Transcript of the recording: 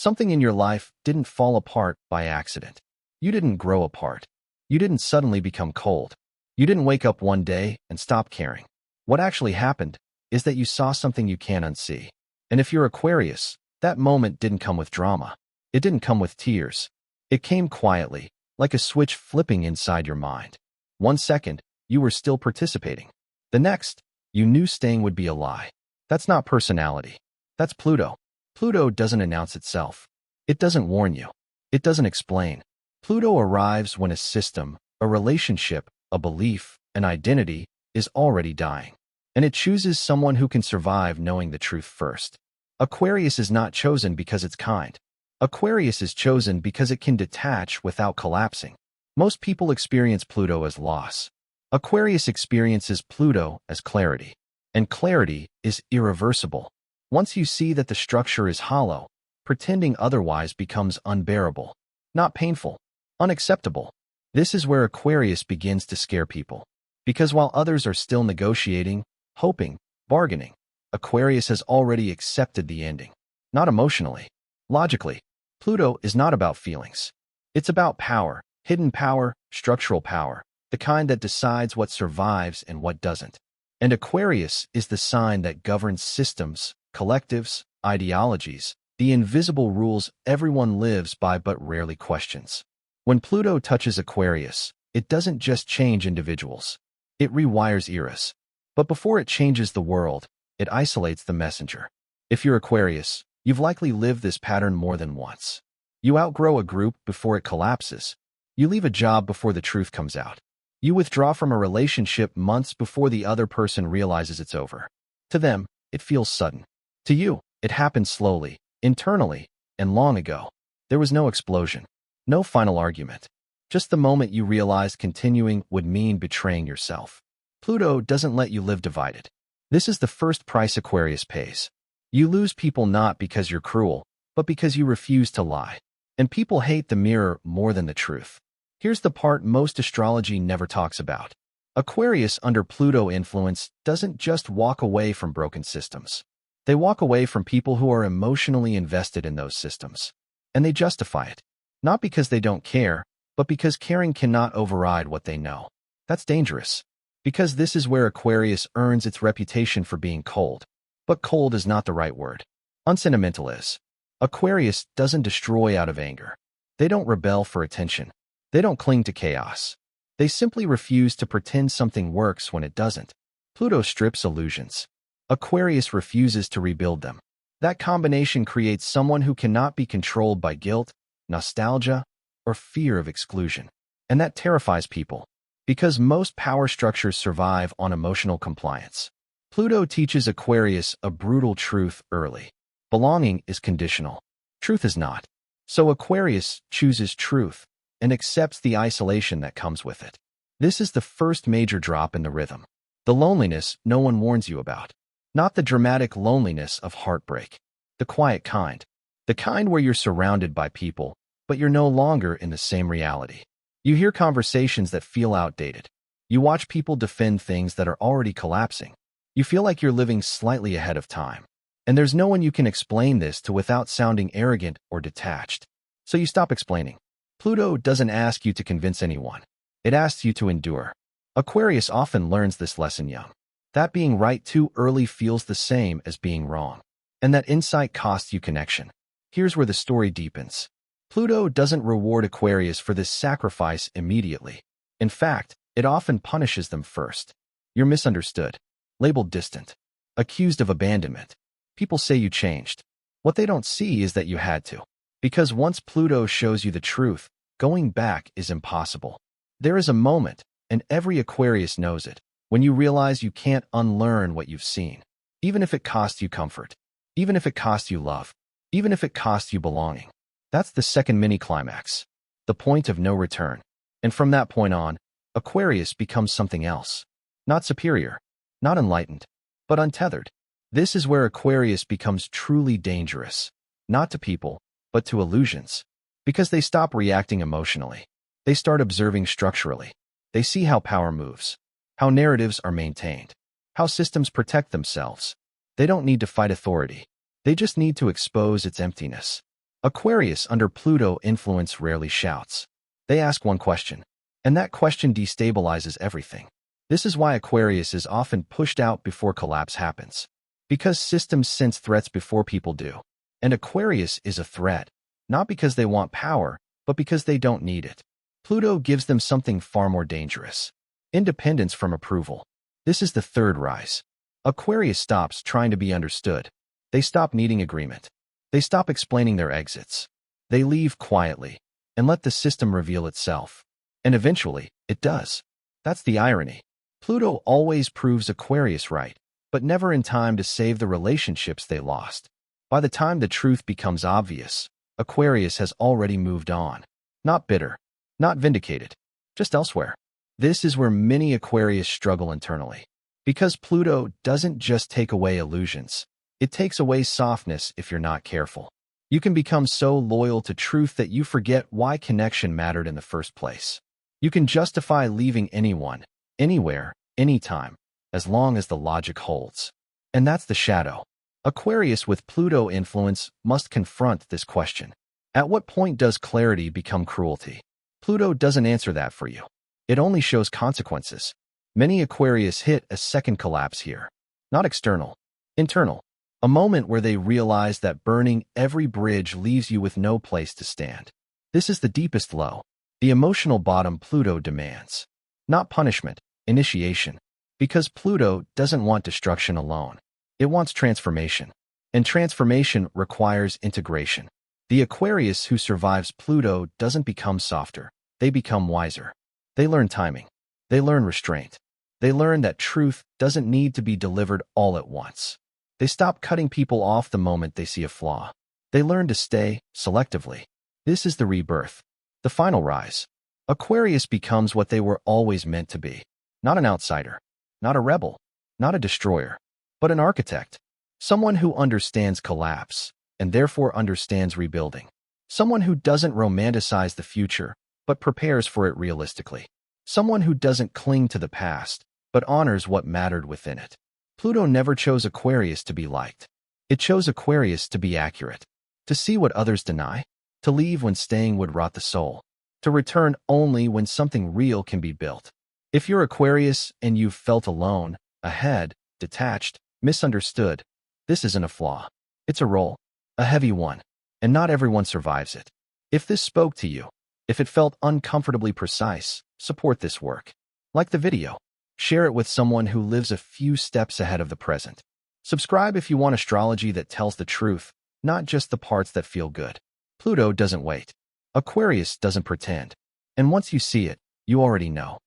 Something in your life didn't fall apart by accident. You didn't grow apart. You didn't suddenly become cold. You didn't wake up one day and stop caring. What actually happened is that you saw something you can't unsee. And if you're Aquarius, that moment didn't come with drama. It didn't come with tears. It came quietly, like a switch flipping inside your mind. 1 second, you were still participating. The next, you knew staying would be a lie. That's not personality. That's Pluto. Pluto doesn't announce itself. It doesn't warn you. It doesn't explain. Pluto arrives when a system, a relationship, a belief, an identity is already dying. And it chooses someone who can survive knowing the truth first. Aquarius is not chosen because it's kind. Aquarius is chosen because it can detach without collapsing. Most people experience Pluto as loss. Aquarius experiences Pluto as clarity. And clarity is irreversible. Once you see that the structure is hollow, pretending otherwise becomes unbearable. Not painful. Unacceptable. This is where Aquarius begins to scare people. Because while others are still negotiating, hoping, bargaining, Aquarius has already accepted the ending. Not emotionally. Logically. Pluto is not about feelings. It's about power, hidden power, structural power, the kind that decides what survives and what doesn't. And Aquarius is the sign that governs systems, collectives, ideologies, the invisible rules everyone lives by but rarely questions. When Pluto touches Aquarius, it doesn't just change individuals. It rewires eras. But before it changes the world, it isolates the messenger. If you're Aquarius, you've likely lived this pattern more than once. You outgrow a group before it collapses. You leave a job before the truth comes out. You withdraw from a relationship months before the other person realizes it's over. To them, it feels sudden. To you, it happened slowly, internally, and long ago. There was no explosion. No final argument. Just the moment you realized continuing would mean betraying yourself. Pluto doesn't let you live divided. This is the first price Aquarius pays. You lose people not because you're cruel, but because you refuse to lie. And people hate the mirror more than the truth. Here's the part most astrology never talks about. Aquarius under Pluto influence doesn't just walk away from broken systems. They walk away from people who are emotionally invested in those systems. And they justify it. Not because they don't care, but because caring cannot override what they know. That's dangerous. Because this is where Aquarius earns its reputation for being cold. But cold is not the right word. Unsentimental is. Aquarius doesn't destroy out of anger. They don't rebel for attention. They don't cling to chaos. They simply refuse to pretend something works when it doesn't. Pluto strips illusions. Aquarius refuses to rebuild them. That combination creates someone who cannot be controlled by guilt, nostalgia, or fear of exclusion. And that terrifies people. Because most power structures survive on emotional compliance. Pluto teaches Aquarius a brutal truth early. Belonging is conditional. Truth is not. So Aquarius chooses truth and accepts the isolation that comes with it. This is the first major drop in the rhythm. The loneliness no one warns you about. Not the dramatic loneliness of heartbreak. The quiet kind. The kind where you're surrounded by people, but you're no longer in the same reality. You hear conversations that feel outdated. You watch people defend things that are already collapsing. You feel like you're living slightly ahead of time. And there's no one you can explain this to without sounding arrogant or detached. So you stop explaining. Pluto doesn't ask you to convince anyone. It asks you to endure. Aquarius often learns this lesson young. That being right too early feels the same as being wrong. And that insight costs you connection. Here's where the story deepens. Pluto doesn't reward Aquarius for this sacrifice immediately. In fact, it often punishes them first. You're misunderstood, labeled distant, accused of abandonment. People say you changed. What they don't see is that you had to. Because once Pluto shows you the truth, going back is impossible. There is a moment, and every Aquarius knows it, when you realize you can't unlearn what you've seen. Even if it costs you comfort. Even if it costs you love. Even if it costs you belonging. That's the second mini-climax. The point of no return. And from that point on, Aquarius becomes something else. Not superior. Not enlightened. But untethered. This is where Aquarius becomes truly dangerous. Not to people, but to illusions. Because they stop reacting emotionally. They start observing structurally. They see how power moves. How narratives are maintained. How systems protect themselves. They don't need to fight authority. They just need to expose its emptiness. Aquarius under Pluto influence rarely shouts. They ask one question, and that question destabilizes everything. This is why Aquarius is often pushed out before collapse happens. Because systems sense threats before people do. And Aquarius is a threat, not because they want power, but because they don't need it. Pluto gives them something far more dangerous. Independence from approval. This is the third rise. Aquarius stops trying to be understood. They stop needing agreement. They stop explaining their exits. They leave quietly and let the system reveal itself. And eventually, it does. That's the irony. Pluto always proves Aquarius right, but never in time to save the relationships they lost. By the time the truth becomes obvious, Aquarius has already moved on. Not bitter, not vindicated, just elsewhere. This is where many Aquarius struggle internally. Because Pluto doesn't just take away illusions. It takes away softness if you're not careful. You can become so loyal to truth that you forget why connection mattered in the first place. You can justify leaving anyone, anywhere, anytime, as long as the logic holds. And that's the shadow. Aquarius with Pluto influence must confront this question. At what point does clarity become cruelty? Pluto doesn't answer that for you. It only shows consequences. Many Aquarius hit a second collapse here. Not external, internal. A moment where they realize that burning every bridge leaves you with no place to stand. This is the deepest low, the emotional bottom Pluto demands. Not punishment, initiation. Because Pluto doesn't want destruction alone. It wants transformation. And transformation requires integration. The Aquarius who survives Pluto doesn't become softer. They become wiser. They learn timing. They learn restraint. They learn that truth doesn't need to be delivered all at once. They stop cutting people off the moment they see a flaw. They learn to stay selectively. This is the rebirth, the final rise. Aquarius becomes what they were always meant to be. Not an outsider, not a rebel, not a destroyer, but an architect. Someone who understands collapse and therefore understands rebuilding. Someone who doesn't romanticize the future, but prepares for it realistically. Someone who doesn't cling to the past, but honors what mattered within it. Pluto never chose Aquarius to be liked. It chose Aquarius to be accurate, to see what others deny, to leave when staying would rot the soul, to return only when something real can be built. If you're Aquarius and you've felt alone, ahead, detached, misunderstood, this isn't a flaw. It's a role, a heavy one, and not everyone survives it. If this spoke to you, if it felt uncomfortably precise, support this work. Like the video. Share it with someone who lives a few steps ahead of the present. Subscribe if you want astrology that tells the truth, not just the parts that feel good. Pluto doesn't wait. Aquarius doesn't pretend. And once you see it, you already know.